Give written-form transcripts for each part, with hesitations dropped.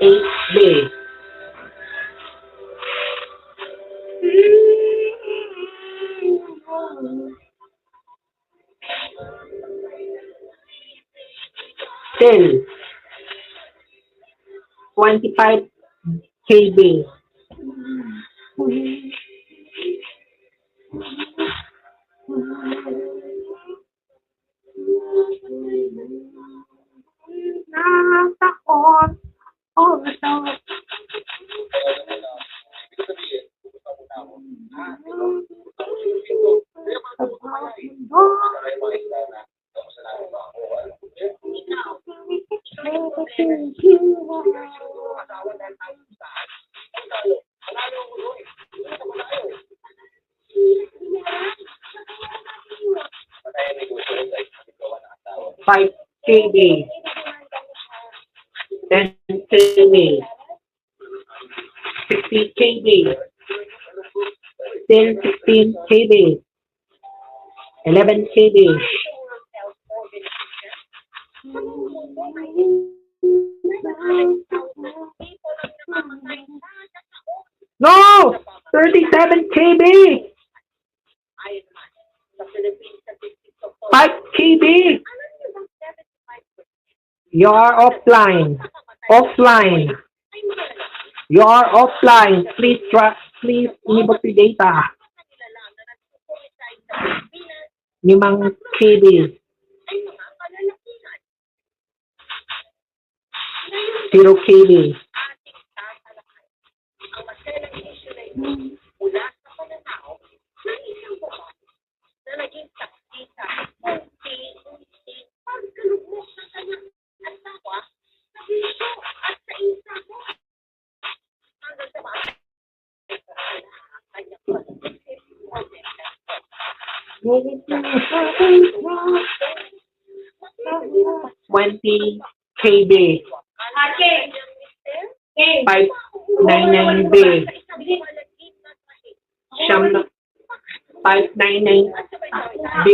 8B. Still 25 KB. Nakatakot. Oh, ito. Five KB, 10 KB, 60 KB, still 16 KB, 11 KB. No! 37 KB! 5 KB! You are offline. Offline. You are offline. Please input the data. 5 KB. 0 KB. Twenty KB. 599B. 599B.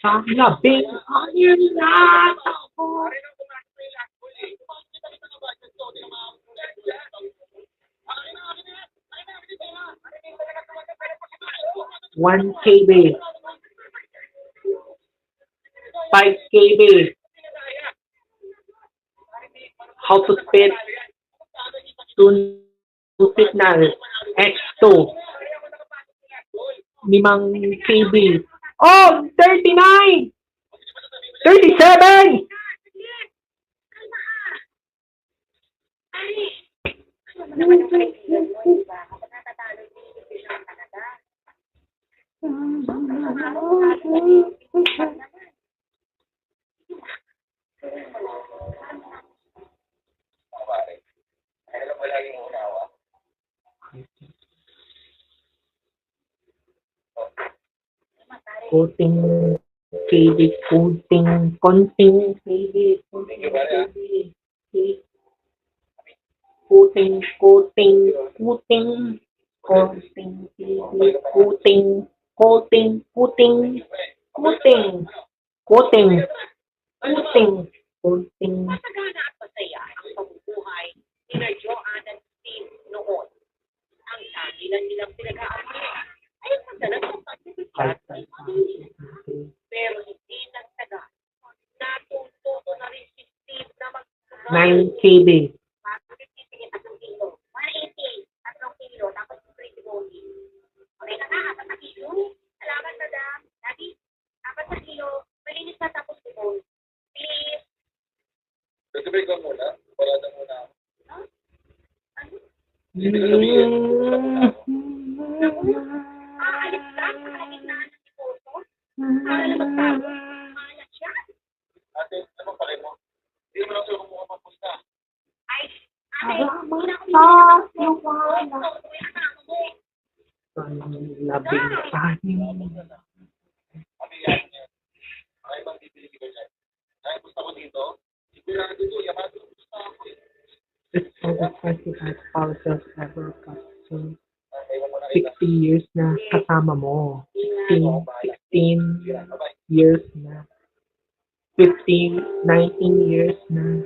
Labing ayun na ako. 1 KB. 5 KB. How to speed to signal X2. 5 KB. Oh, 39! 37! Coating KB, coating KB, coating Nine KB. Labing anim. It's for the 25 spouses ever consumed. 60 years na kasama mo. 16 years na. 15, 19 years na.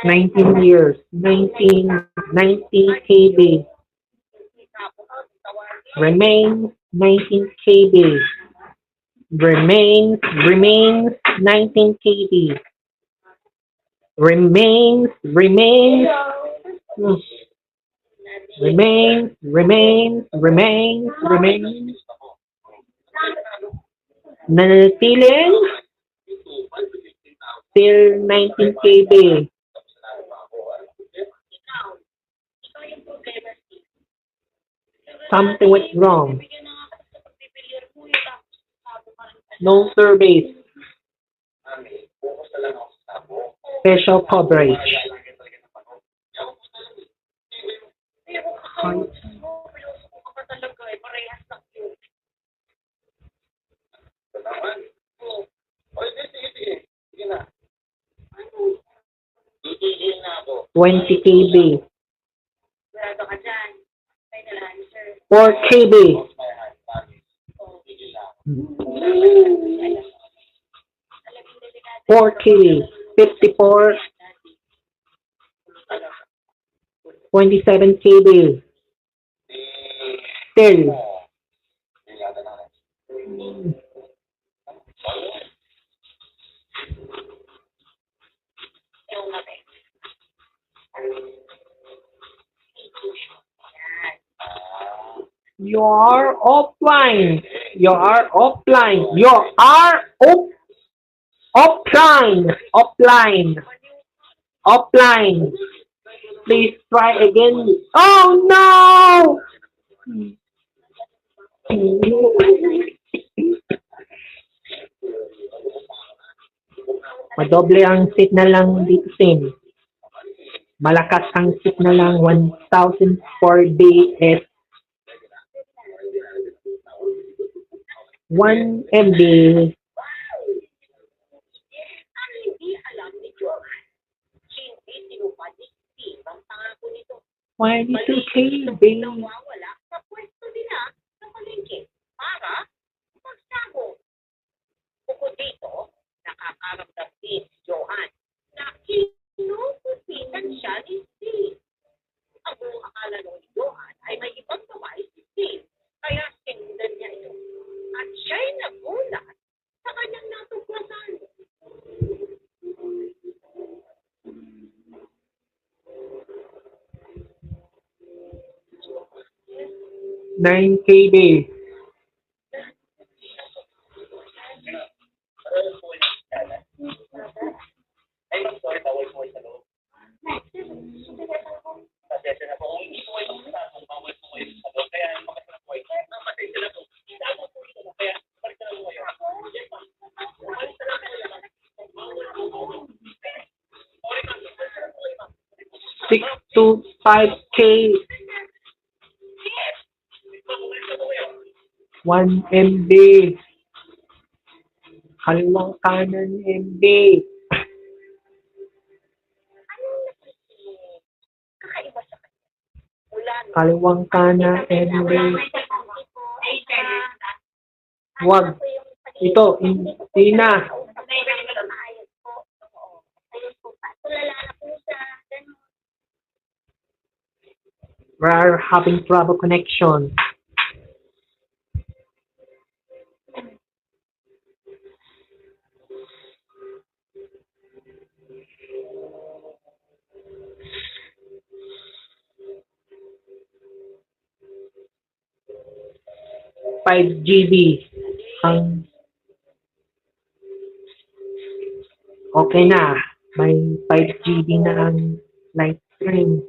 19 years. 19 KB. Remains 19 KB. Remains 19 KB. Remains, remains, nanatiling still 19 KB. Something went wrong. No surveys. Special coverage. Twenty KB. 4 KB. 4 KB. 54. 27 KB. Still. You are offline. You are offline. You are offline. Offline. Offline. Please try again. Oh no! Madoble ang signal lang dito, Sim. Malakas ang signal lang 1,000 per DS. 1 MB. 22 KB. Nine KB. Six to 5K. 1 MB. Kaliwang kanan MB. Kaliwang kanan MB. Wag. Ito, hindi na. We're having trouble connection. Five GB. Okay na. May 5 GB na ang live stream.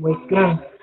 Wait lang.